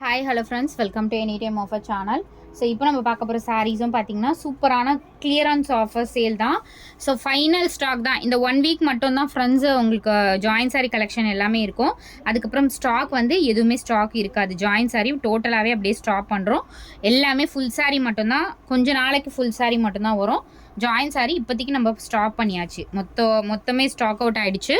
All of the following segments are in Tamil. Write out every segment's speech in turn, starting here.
Hi hello friends, welcome to any time offer channel. So இப்போ நம்ம பார்க்க போகிற சாரீஸும் பார்த்தீங்கன்னா சூப்பரான கிளியரன்ஸ் ஆஃபர் சேல் தான். ஸோ ஃபைனல் ஸ்டாக் தான். இந்த 1 வீக் மட்டும் தான் ஃப்ரெண்ட்ஸு உங்களுக்கு ஜாயின் சாரீ கலெக்ஷன் எல்லாமே இருக்கும். அதுக்கப்புறம் ஸ்டாக் வந்து எதுவுமே ஸ்டாக் இருக்காது. ஜாயின் சாரீ டோட்டலாகவே அப்படியே ஸ்டாப் பண்ணுறோம். எல்லாமே ஃபுல் சாரீ மட்டும்தான், கொஞ்சம் நாளைக்கு ஃபுல் சாரீ மட்டும்தான் வரும். ஜாயின் சாரீ இப்போதைக்கு நம்ம ஸ்டாப் பண்ணியாச்சு. மொத்தமே ஸ்டாக் அவுட் ஆகிடுச்சு.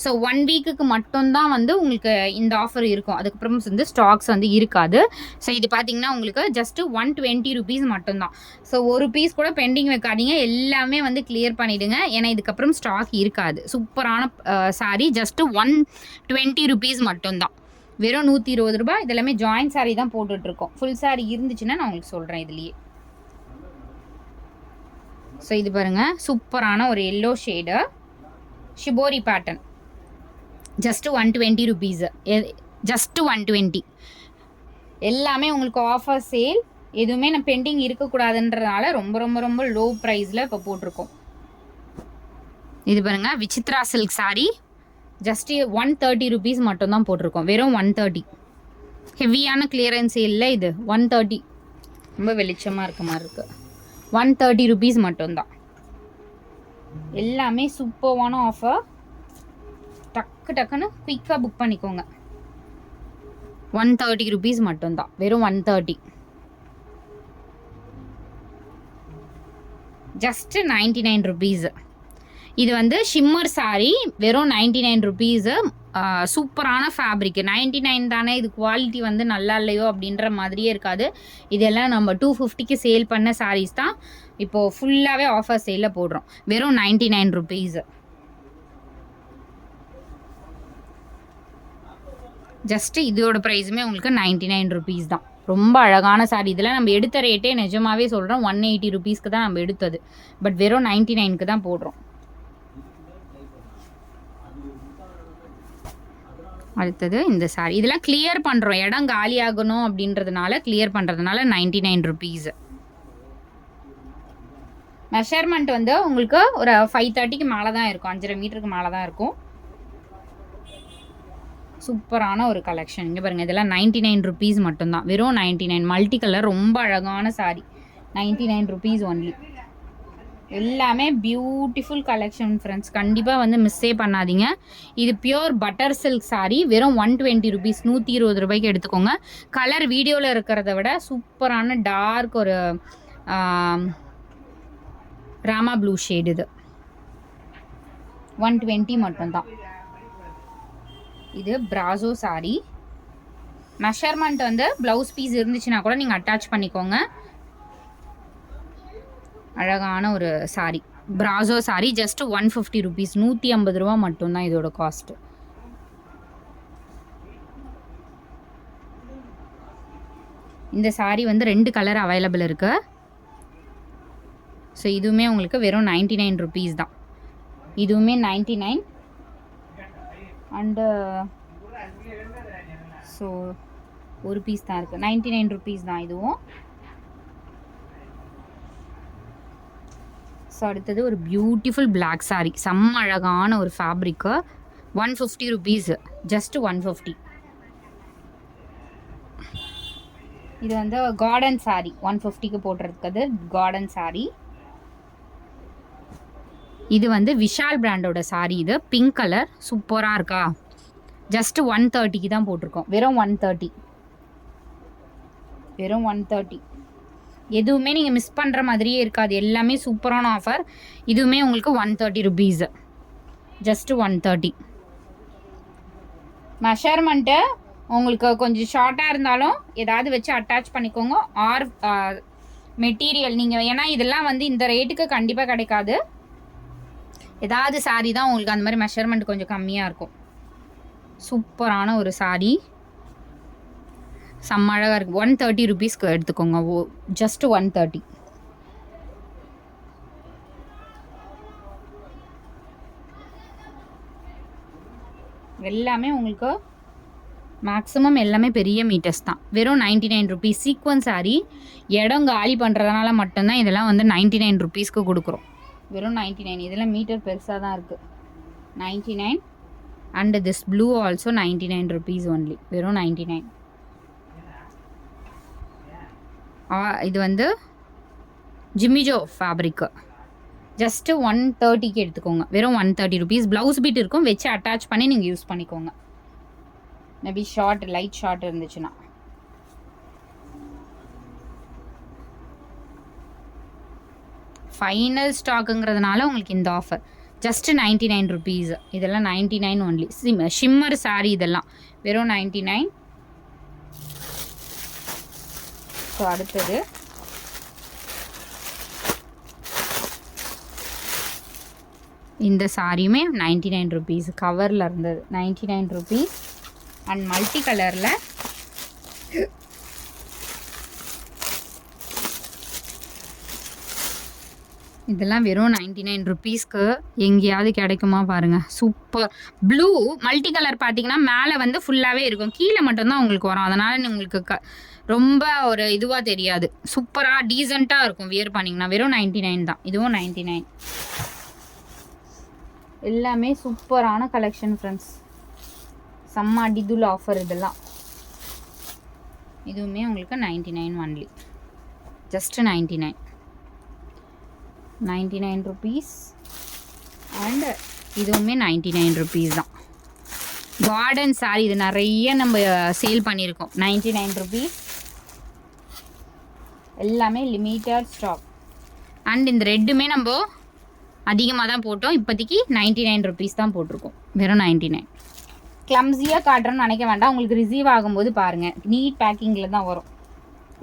ஸோ 1 வீக்குக்கு மட்டும்தான் வந்து உங்களுக்கு இந்த ஆஃபர் இருக்கும். அதுக்கப்புறம் வந்து ஸ்டாக்ஸ் வந்து இருக்காது. ஸோ இது பார்த்தீங்கன்னா உங்களுக்கு ஜஸ்ட்டு 120 ருபீஸ் மட்டும்தான். ஸோ ஒரு பீஸ் கூட பெண்டிங் வைக்காதீங்க, எல்லாமே வந்து கிளியர் பண்ணிவிடுங்க. ஏன்னா இதுக்கப்புறம் ஸ்டாக் இருக்காது. சூப்பரான சாரீ, ஜஸ்ட்டு 120 ருபீஸ் மட்டும்தான். வெறும் 120 ரூபாய். இதெல்லாமே ஜாயின் சாரீ தான் போட்டுட்ருக்கோம். ஃபுல் சாரீ இருந்துச்சுன்னா நான் உங்களுக்கு சொல்கிறேன் இதுலேயே. ஸோ இது பாருங்கள், சூப்பரான ஒரு yellow shade shibori pattern. Just 120 rupees, just 120. எல்லாமே உங்களுக்கு ஆஃபர் சேல். எதுவுமே நான் பெண்டிங் இருக்கக்கூடாதுன்றதுனால ரொம்ப ரொம்ப ரொம்ப லோ ப்ரைஸில் இப்போ போட்டிருக்கோம். இது பாருங்கள், Vichitra silk sari. Just 130 rupees மட்டும்தான் போட்டிருக்கோம். வெறும் 130. ஹெவியான கிளியரன்ஸ் சேலில் இது 130. ரொம்ப வெளிச்சமாக இருக்க மாதிரி இருக்குது. 130 ருபீஸ் மட்டும்தான். எல்லாமே சூப்பர்வான ஆஃபர். டக்குன்னு குயிக்காக புக் பண்ணிக்கோங்க. 130 ருபீஸ் மட்டும்தான். வெறும் 130. Just 99 rupees. இது வந்து ஷிம்மர் சாரீ. வெறும் 99 ருபீஸு. சூப்பரான ஃபேப்ரிக்கு. 99 தானே, இது குவாலிட்டி வந்து நல்லா இல்லையோ அப்படின்ற மாதிரியே இருக்காது. இதெல்லாம் நம்ம 250க்கு சேல் பண்ண சாரீஸ் தான் இப்போது ஃபுல்லாகவே ஆஃபர் சேலில் போடுறோம். வெறும் 99 ருபீஸு. ஜஸ்ட்டு இதோட ப்ரைஸுமே உங்களுக்கு 99 ருபீஸ் தான். ரொம்ப அழகான சாரீ. இதெல்லாம் நம்ம எடுத்த ரேட்டே நிஜமாவே சொல்கிறோம் 180 ருபீஸ்க்கு தான் நம்ம எடுத்தது. பட் வெறும் 99க்கு தான் போடுறோம். அடுத்தது இந்த சாரீ. இதெல்லாம் கிளியர் பண்ணுறோம், இடம் காலி ஆகணும் அப்படின்றதுனால கிளியர் பண்ணுறதுனால 99 ருபீஸு. மெஷர்மெண்ட் வந்து உங்களுக்கு ஒரு 530க்கு மேலே தான் இருக்கும். 5.5 மீட்டருக்கு மேலே தான் இருக்கும். சூப்பரான ஒரு கலெக்ஷன். இங்கே பாருங்கள், இதெல்லாம் 99 ருபீஸ் மட்டும்தான். வெறும் 99. மல்டி கலர், ரொம்ப அழகான சாரீ. 99 rupees only. எல்லாமே பியூட்டிஃபுல் கலெக்ஷன் ஃப்ரெண்ட்ஸ். கண்டிப்பாக வந்து மிஸ்ஸே பண்ணாதீங்க. இது பியோர் பட்டர் சில்க் சாரீ. வெறும் 120 ருபீஸ். 120 ரூபாய்க்கு எடுத்துக்கோங்க. கலர் வீடியோவில் இருக்கிறத விட சூப்பரான டார்க் ஒரு ராமா ப்ளூ ஷேடு. இது 120 மட்டும்தான். இது பிராசோ சாரீ. மெஷர்மெண்ட் வந்து ப்ளவுஸ் பீஸ் இருந்துச்சுன்னா கூட நீங்கள் அட்டாச் பண்ணிக்கோங்க. அழகான ஒரு sari, brasso sari. Just 150 rupees. 150 ரூபா மட்டும்தான் இதோட காஸ்ட்டு. இந்த சாரீ வந்து 2 கலர் அவைலபிள் இருக்குது. ஸோ இதுவுமே உங்களுக்கு வெறும் 99 ருபீஸ் தான். இதுவுமே 99. அண்டு ஸோ ஒரு பீஸ் தான் இருக்குது. 99 ருபீஸ் தான் இதுவும். ஸோ அடுத்தது ஒரு பியூட்டிஃபுல் பிளாக் சாரீ. செம்ம அழகான ஒரு ஃபேப்ரிக்கு. 150 ருபீஸு. ஜஸ்ட்டு 150. இது வந்து கார்டன் சாரீ. 150க்கு போட்டிருக்கிறது கார்டன் சாரீ. இது வந்து விஷால் பிராண்டோட சாரீ. இது பிங்க் கலர், சூப்பராக இருக்கா. ஜஸ்ட்டு 130க்கு தான் போட்டிருக்கோம். வெறும் 130. வெறும் 130. எதுவுமே நீங்கள் மிஸ் பண்ணுற மாதிரியே இருக்காது. எல்லாமே சூப்பரான ஆஃபர். இதுவுமே உங்களுக்கு 130 ருபீஸு. ஜஸ்ட்டு 130. மெஷர்மெண்ட்டு உங்களுக்கு கொஞ்சம் ஷார்ட்டாக இருந்தாலும் ஏதாவது வச்சு அட்டாச் பண்ணிக்கோங்க. ஆர் மெட்டீரியல் நீங்கள், ஏன்னா இதெல்லாம் வந்து இந்த ரேட்டுக்கு கண்டிப்பாக கிடைக்காது. ஏதாவது சாரீ தான் உங்களுக்கு அந்த மாதிரி மெஷர்மெண்ட் கொஞ்சம் கம்மியாக இருக்கும். சூப்பரான ஒரு சாரீ, செம்ம அழகாக இருக்குது. 130 ருபீஸ்க்கு எடுத்துக்கோங்க. ஜஸ்ட்டு 130. எல்லாமே உங்களுக்கு மேக்ஸிமம் எல்லாமே பெரிய மீட்டர்ஸ் தான். வெறும் 99 ருபீஸ். சீக்வன்ஸ் சாரீ. இடம் காலி பண்ணுறதுனால மட்டும்தான் இதெல்லாம் வந்து 99 ருபீஸ்க்கு கொடுக்குறோம். வெறும் 99. இதெல்லாம் மீட்டர் பெருசாக தான் இருக்குது. 99. And this blue also 99 rupees only. வெறும் 99. இது வந்து ஜிமிஜோ ஃபேப்ரிக்கு. ஜஸ்ட்டு 130க்கு எடுத்துக்கோங்க. வெறும் 130 ருபீஸ். ப்ளவுஸ் பீட் இருக்கும், வச்சு அட்டாச் பண்ணி நீங்கள் யூஸ் பண்ணிக்கோங்க. மேபி ஷார்ட், லைட் ஷார்ட் இருந்துச்சுன்னா. ஃபைனல் ஸ்டாக்குங்கிறதுனால உங்களுக்கு இந்த ஆஃபர். Just 99 rupees. இதெல்லாம் 99 ஒன்லி. ஷிம்மர் சாரீ இதெல்லாம் வெறும் 99. ஸோ அடுத்தது இந்த சாரியுமே 99 ருபீஸ். கவரில் இருந்தது 99 ருபீஸ். அண்ட் மல்டி கலரில் இதெல்லாம் வெறும் 99 ருபீஸ்க்கு எங்கேயாவது கிடைக்குமா பாருங்கள். சூப்பர் ப்ளூ மல்டி கலர் பார்த்தீங்கன்னா மேலே வந்து ஃபுல்லாகவே இருக்கும், கீழே மட்டும்தான் உங்களுக்கு வரும். அதனால் உங்களுக்கு ரொம்ப ஒரு இதுவாக தெரியாது. சூப்பராக டீசெண்டாக இருக்கும் வியர் பண்ணிங்கன்னா. வெறும் 99 தான். இதுவும் 99. எல்லாமே சூப்பரான கலெக்ஷன் ஃப்ரெண்ட்ஸ். செம்ம அடிதுல் ஆஃபர் இதெல்லாம். இதுவுமே உங்களுக்கு 99 ஒன்லி. Just 99 rupees. அண்ட் இதுவுமே 99 ருபீஸ் தான். கார்டன் சாரி இது நிறைய நம்ம சேல் பண்ணியிருக்கோம். 99 ருபீஸ். எல்லாமே லிமிட்டட் ஸ்டாக். அண்ட் இந்த ரெட்டுமே நம்ம அதிகமாக தான் போட்டோம். இப்போதைக்கு 99 ருபீஸ் தான் போட்டிருக்கோம். வெறும் 99. கிளம்ஸியாக காட்டுறேன்னு நினைக்க வேண்டாம். உங்களுக்கு ரிசீவ் ஆகும்போது பாருங்கள், நீட் பேக்கிங்கில் தான் வரும்.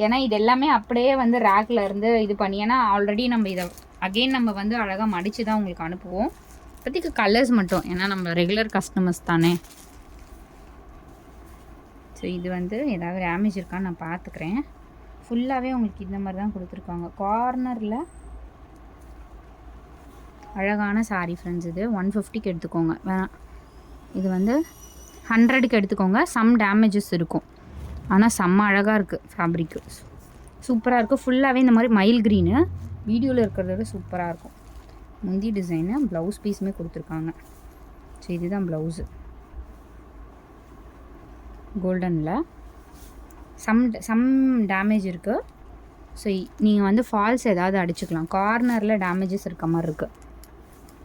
ஏன்னா இது எல்லாமே அப்படியே வந்து ரேக்கில் இருந்து இது பண்ணி, ஏன்னா ஆல்ரெடி நம்ம இதை அகெயின் நம்ம வந்து அழகாக மடித்து தான் உங்களுக்கு அனுப்புவோம். இப்போதைக்கு கலர்ஸ் மட்டும், ஏன்னா நம்ம ரெகுலர் கஸ்டமர்ஸ் தானே. ஸோ இது வந்து ஏதாவது டேமேஜ் இருக்கான்னு நான் பார்த்துக்கிறேன். ஃபுல்லாகவே உங்களுக்கு இந்த மாதிரி தான் கொடுத்துருக்காங்க. கார்னரில் அழகான சாரீ ஃப்ரெண்ட்ஸ். இது 150க்கு எடுத்துக்கோங்க. வேணாம், இது வந்து 100க்கு எடுத்துக்கோங்க. சம் டேமேஜஸ் இருக்கும், ஆனால் செம்ம அழகாக இருக்குது. ஃபேப்ரிக்கு சூப்பராக இருக்குது. ஃபுல்லாகவே இந்த மாதிரி மயில் க்ரீனு வீடியோவில் இருக்கிறத விட சூப்பராக இருக்கும். முந்தி டிசைனு ப்ளவுஸ் பீஸுமே கொடுத்துருக்காங்க. ஸோ இதுதான் ப்ளவுஸு. கோல்டனில் சம் டேமேஜ் இருக்குது. ஸோ நீங்கள் வந்து ஃபால்ஸ் ஏதாவது அடிச்சுக்கலாம். கார்னரில் டேமேஜஸ் இருக்க மாதிரி இருக்குது,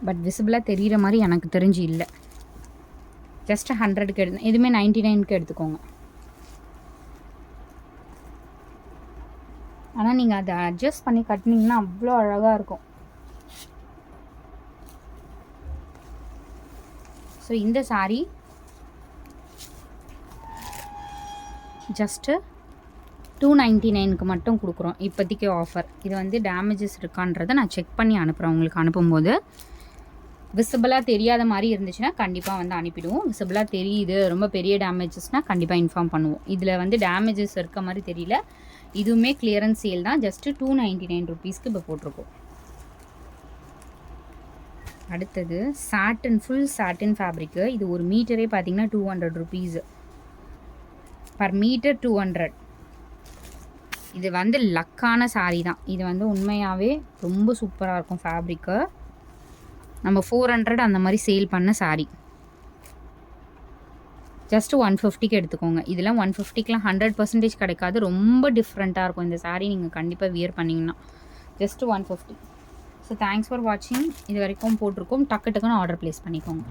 பட் விசிபிளாக தெரிகிற மாதிரி எனக்கு தெரிஞ்சு இல்லை. ஜஸ்ட் 100க்கு எடுத்து, இதுவுமே 99க்கு எடுத்துக்கோங்க. ஆனால் நீங்கள் அதை அட்ஜஸ்ட் பண்ணி கட்டினீங்கன்னா அவ்வளோ அழகாக இருக்கும். ஸோ இந்த சாரீ ஜஸ்ட்டு 299க்கு மட்டும் கொடுக்குறோம் இப்போதைக்கு ஆஃபர். இது வந்து டேமேஜஸ் இருக்கான்றதை நான் செக் பண்ணி அனுப்புகிறேன். உங்களுக்கு அனுப்பும்போது விசிபிளாக தெரியாத மாதிரி இருந்துச்சுன்னா கண்டிப்பாக வந்து அனுப்பிடுவோம். விசிபிளாக தெரியுது, ரொம்ப பெரிய டேமேஜஸ்னால் கண்டிப்பாக இன்ஃபார்ம் பண்ணுவோம். இதில் வந்து டேமேஜஸ் இருக்க மாதிரி தெரியல. இதுவுமே கிளியரன்ஸ் சேல் தான். ஜஸ்ட்டு 299 ருபீஸ்க்கு இப்போ போட்டிருக்கோம். அடுத்தது சாட்டின், ஃபுல் சாட்டின் ஃபேப்ரிக்கு. இது ஒரு மீட்டரே பார்த்தீங்கன்னா 200 ருபீஸு பர் மீட்டர். 200. இது வந்து லக்கான சாரீ தான். இது வந்து உண்மையாகவே ரொம்ப சூப்பராக இருக்கும் ஃபேப்ரிக்கு. நம்ம 400 அந்த மாதிரி சேல் பண்ண சாரீ. ஜஸ்ட்டு 150க்கு எடுத்துக்கோங்க. இதெல்லாம் 150க்குலாம் 100% கிடைக்காது. ரொம்ப டிஃப்ரெண்ட்டாக இருக்கும் இந்த சாரீ. நீங்கள் கண்டிப்பாக வியர் பண்ணிங்கன்னா ஜஸ்ட்டு 150. ஸோ தேங்க்ஸ் ஃபார் வாட்சிங். இது வரைக்கும் போட்டிருக்கோம். டக்கு டக்குன்னு ஆர்டர் ப்ளேஸ் பண்ணிக்கோங்க.